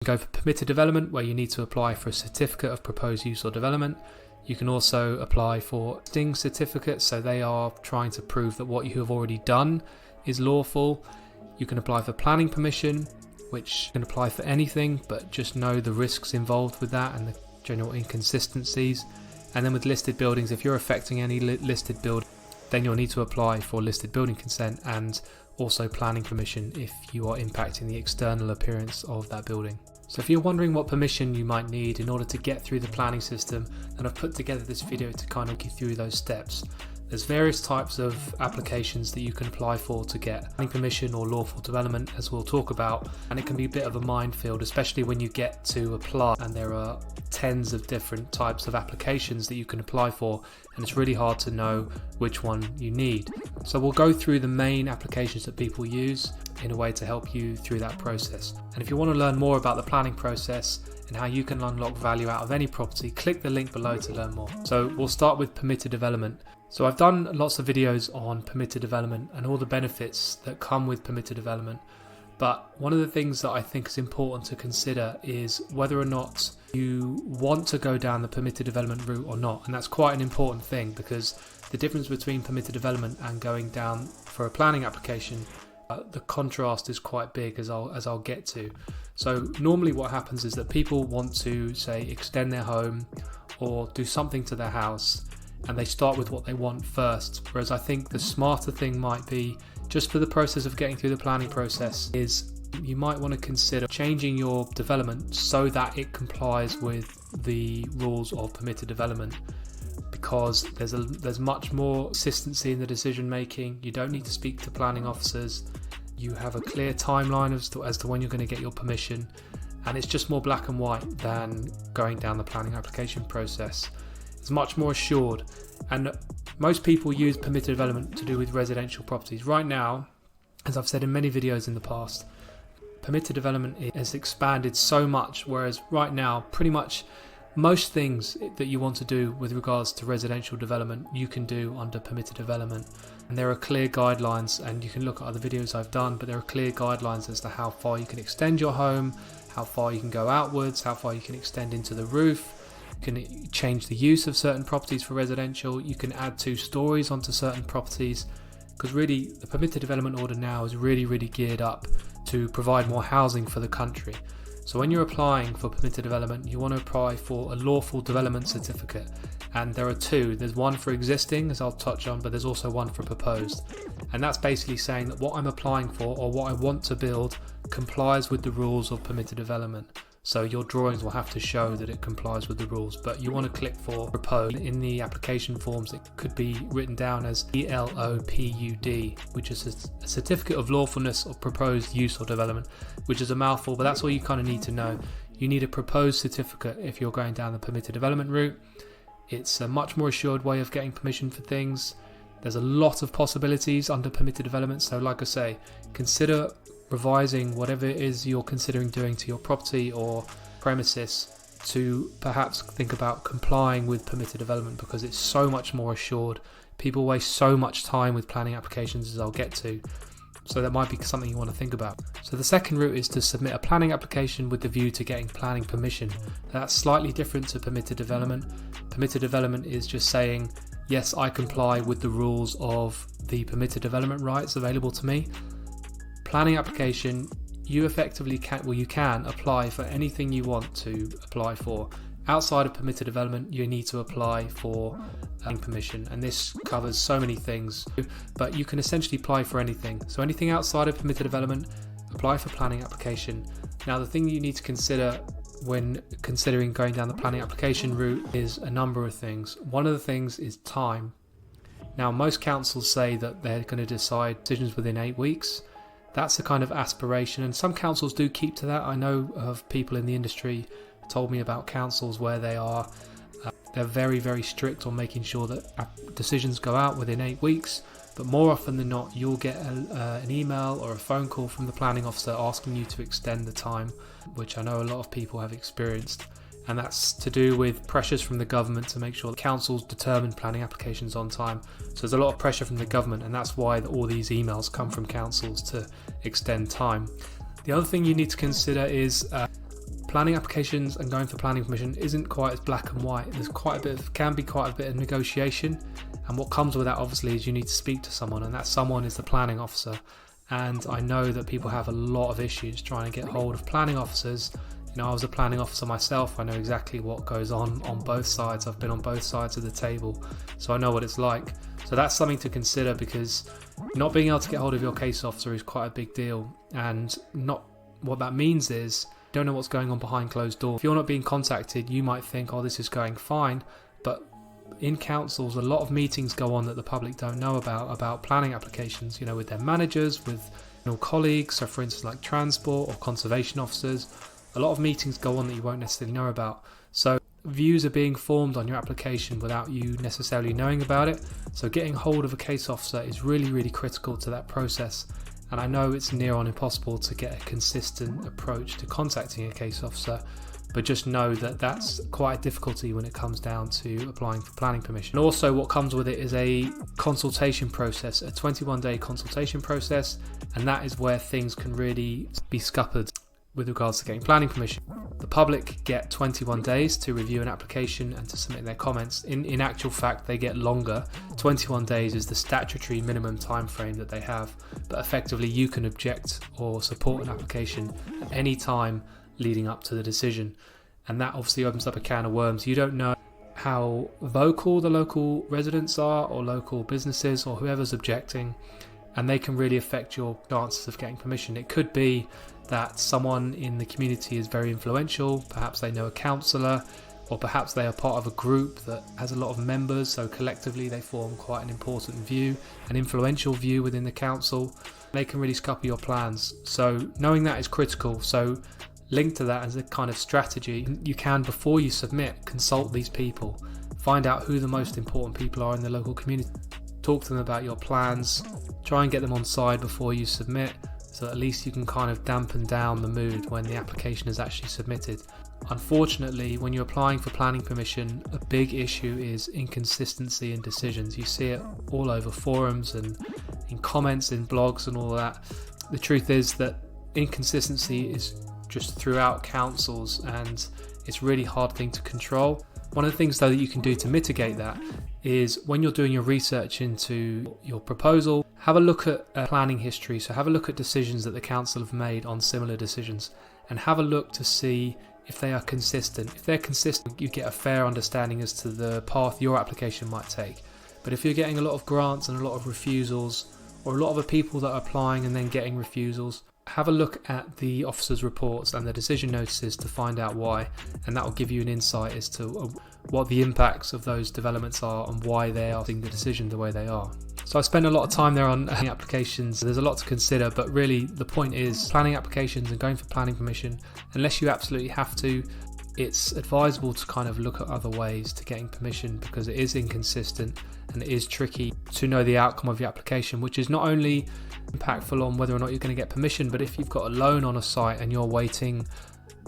Go for permitted development, where you need to apply for a certificate of proposed use or development. You can also apply for sting certificates, so they are trying to prove that what you have already done is lawful. You can apply for planning permission, which can apply for anything, but just know the risks involved with that and the general inconsistencies. And then with listed buildings, if you're affecting any listed building, then you'll need to apply for listed building consent and also planning permission if you are impacting the external appearance of that building. So if you're wondering what permission you might need in order to get through the planning system, then I've put together this video to kind of get you through those steps. There's various types of applications that you can apply for to get planning permission or lawful development, as we'll talk about, and it can be a bit of a minefield, especially when you get to apply and there are tens of different types of applications that you can apply for, and it's really hard to know which one you need. So we'll go through the main applications that people use in a way to help you through that process. And if you want to learn more about the planning process and how you can unlock value out of any property, click the link below to learn more. So we'll start with permitted development. So I've done lots of videos on permitted development and all the benefits that come with permitted development. But one of the things that I think is important to consider is whether or not you want to go down the permitted development route or not. And that's quite an important thing, because the difference between permitted development and going down for a planning application, the contrast is quite big, as I'll get to. So normally what happens is that people want to, say, extend their home or do something to their house, and they start with what they want first. Whereas I think the smarter thing might be, just for the process of getting through the planning process, is you might want to consider changing your development so that it complies with the rules of permitted development, because there's much more consistency in the decision making. You don't need to speak to planning officers. You have a clear timeline as to when you're going to get your permission, and it's just more black and white than going down the planning application process. It's much more assured, and most people use permitted development to do with residential properties. Right now, as I've said in many videos in the past, permitted development has expanded so much, whereas right now pretty much most things that you want to do with regards to residential development you can do under permitted development. And there are clear guidelines, and you can look at other videos I've done, but there are clear guidelines as to how far you can extend your home, how far you can go outwards, how far you can extend into the roof. You can change the use of certain properties for residential. You can add 2 stories onto certain properties, because really the permitted development order now is really geared up to provide more housing for the country. So when you're applying for permitted development, you want to apply for a lawful development certificate, and there are 2. There's one for existing, as I'll touch on, but there's also one for proposed, and that's basically saying that what I'm applying for or what I want to build complies with the rules of permitted development. So your drawings will have to show that it complies with the rules, but you want to click for proposed. In the application forms, it could be written down as ELOPUD, which is a certificate of lawfulness of proposed use or development, which is a mouthful, but that's all you kind of need to know. You need a proposed certificate if you're going down the permitted development route. It's a much more assured way of getting permission for things. There's a lot of possibilities under permitted development, so like I say, consider revising whatever it is you're considering doing to your property or premises to perhaps think about complying with permitted development, because it's so much more assured. People waste so much time with planning applications, as I'll get to, so that might be something you want to think about. So the second route is to submit a planning application with the view to getting planning permission. That's slightly different to permitted development. Permitted development is just saying, yes, I comply with the rules of the permitted development rights available to me. Planning application, you effectively can apply for anything you want to apply for. Outside of permitted development, you need to apply for planning permission, and this covers so many things, but you can essentially apply for anything. So anything outside of permitted development, apply for planning application. Now the thing you need to consider when considering going down the planning application route is a number of things. One of the things is time. Now most councils say that they're going to decide decisions within 8 weeks. That's a kind of aspiration, and some councils do keep to that. I know of people in the industry told me about councils where they're very strict on making sure that decisions go out within 8 weeks, but more often than not you'll get an email or a phone call from the planning officer asking you to extend the time, which I know a lot of people have experienced, and that's to do with pressures from the government to make sure that councils determine planning applications on time. So there's a lot of pressure from the government, and that's why all these emails come from councils to extend time. The other thing you need to consider is planning applications and going for planning permission isn't quite as black and white. There's can be quite a bit of negotiation, and what comes with that obviously is you need to speak to someone, and that someone is the planning officer. And I know that people have a lot of issues trying to get hold of planning officers. I was a planning officer myself. I know exactly what goes on both sides. I've been on both sides of the table, so I know what it's like. So that's something to consider, because not being able to get hold of your case officer is quite a big deal. And what that means is you don't know what's going on behind closed doors. If you're not being contacted, you might think, oh, this is going fine. But in councils, a lot of meetings go on that the public don't know about planning applications, with their managers, with colleagues. So for instance, like transport or conservation officers, a lot of meetings go on that you won't necessarily know about. So views are being formed on your application without you necessarily knowing about it. So getting hold of a case officer is really, really critical to that process. And I know it's near on impossible to get a consistent approach to contacting a case officer, but just know that that's quite a difficulty when it comes down to applying for planning permission. And also what comes with it is a consultation process, a 21-day consultation process, and that is where things can really be scuppered with regards to getting planning permission. The public get 21 days to review an application and to submit their comments. In actual fact, they get longer. 21 days is the statutory minimum time frame that they have, but effectively you can object or support an application at any time leading up to the decision, and that obviously opens up a can of worms. You don't know how vocal the local residents are, or local businesses, or whoever's objecting, and they can really affect your chances of getting permission. It could be that someone in the community is very influential, perhaps they know a councillor, or perhaps they are part of a group that has a lot of members, so collectively they form quite an important view, an influential view within the council. They can really scupper your plans, so knowing that is critical. So linked to that as a kind of strategy, you can, before you submit, consult these people, find out who the most important people are in the local community, talk to them about your plans, try and get them on side before you submit, so at least you can kind of dampen down the mood when the application is actually submitted. Unfortunately, when you're applying for planning permission, a big issue is inconsistency in decisions. You see it all over forums and in comments in blogs and all that. The truth is that inconsistency is just throughout councils, and it's a really hard thing to control. One of the things though that you can do to mitigate that is, when you're doing your research into your proposal, have a look at planning history. So have a look at decisions that the council have made on similar decisions, and have a look to see if they are consistent. If they're consistent, you get a fair understanding as to the path your application might take. But if you're getting a lot of grants and a lot of refusals, or a lot of the people that are applying and then getting refusals, have a look at the officers' reports and the decision notices to find out why, and that will give you an insight as to what the impacts of those developments are and why they are taking the decision the way they are. So I spent a lot of time there on applications. There's a lot to consider, but really the point is planning applications and going for planning permission, unless you absolutely have to, it's advisable to kind of look at other ways to getting permission, because it is inconsistent and it is tricky to know the outcome of your application, which is not only impactful on whether or not you're going to get permission, but if you've got a loan on a site and you're waiting,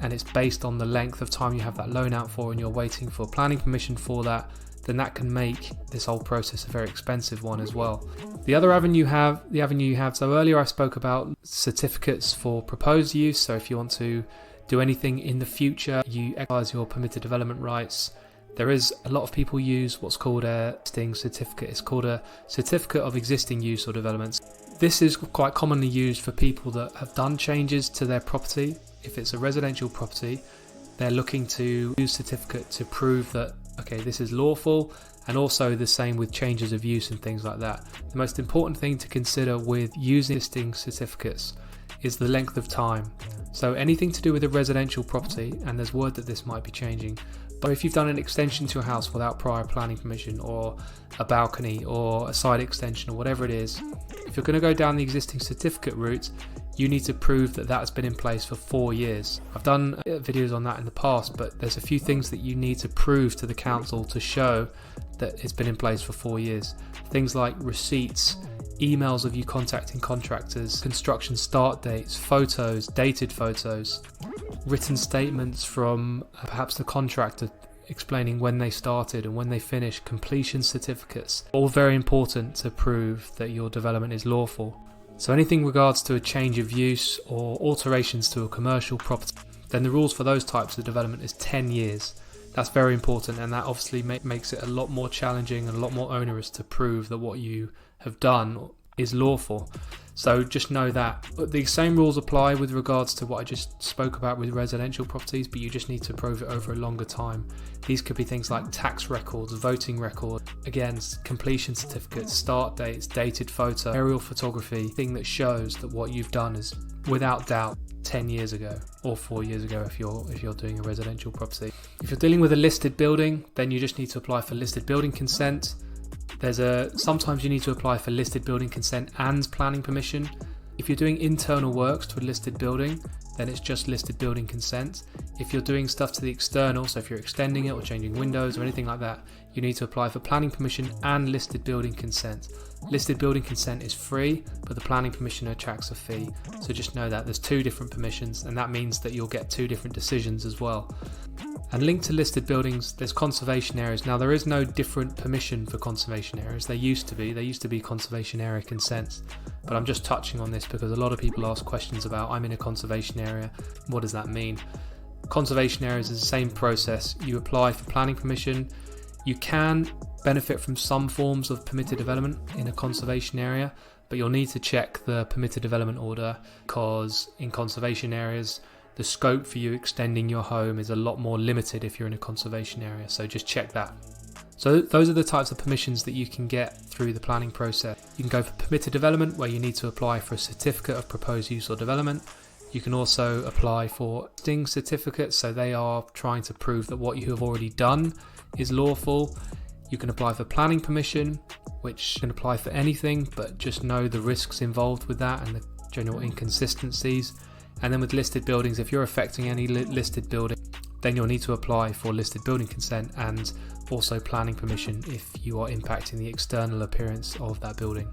and it's based on the length of time you have that loan out for, and you're waiting for planning permission for that, then that can make this whole process a very expensive one as well. The avenue you have, so earlier I spoke about certificates for proposed use. So if you want to do anything in the future, you exercise your permitted development rights. There is a lot of people use what's called a existing certificate. It's called a certificate of existing use or developments. This is quite commonly used for people that have done changes to their property. If it's a residential property, they're looking to use certificate to prove that, okay, this is lawful, and also the same with changes of use and things like that. The most important thing to consider with using existing certificates is the length of time. So anything to do with a residential property, and there's word that this might be changing, but if you've done an extension to your house without prior planning permission, or a balcony or a side extension or whatever it is, if you're going to go down the existing certificate route, you need to prove that that has been in place for 4 years. I've done videos on that in the past, but there's a few things that you need to prove to the council to show that it's been in place for 4 years. Things like receipts, emails of you contacting contractors, construction start dates, photos, dated photos, written statements from perhaps the contractor explaining when they started and when they finished, completion certificates, all very important to prove that your development is lawful. So anything regards to a change of use or alterations to a commercial property, then the rules for those types of development is 10 years. That's very important, and that obviously makes it a lot more challenging and a lot more onerous to prove that what you have done is lawful. So just know that the same rules apply with regards to what I just spoke about with residential properties, but you just need to prove it over a longer time. These could be things like tax records, voting record, again, completion certificates, start dates, dated photo, aerial photography, thing that shows that what you've done is without doubt 10 years ago or 4 years ago if you're doing a residential property. If you're dealing with a listed building, then you just need to apply for listed building consent. Sometimes you need to apply for listed building consent and planning permission. If you're doing internal works to a listed building, then it's just listed building consent. If you're doing stuff to the external, so if you're extending it or changing windows or anything like that, you need to apply for planning permission and listed building consent. Listed building consent is free, but the planning permission attracts a fee. So just know that there's 2 different permissions, and that means that you'll get 2 different decisions as well. And linked to listed buildings, there's conservation areas. Now, there is no different permission for conservation areas. There used to be conservation area consents, but I'm just touching on this because a lot of people ask questions about, I'm in a conservation area, what does that mean? Conservation areas is the same process. You apply for planning permission. You can benefit from some forms of permitted development in a conservation area, but you'll need to check the permitted development order, because in conservation areas, the scope for you extending your home is a lot more limited if you're in a conservation area, so just check that. So those are the types of permissions that you can get through the planning process. You can go for permitted development, where you need to apply for a certificate of proposed use or development. You can also apply for sting certificates, so they are trying to prove that what you have already done is lawful. You can apply for planning permission, which can apply for anything, but just know the risks involved with that and the general inconsistencies. And then with listed buildings, if you're affecting any listed building, then you'll need to apply for listed building consent and also planning permission if you are impacting the external appearance of that building.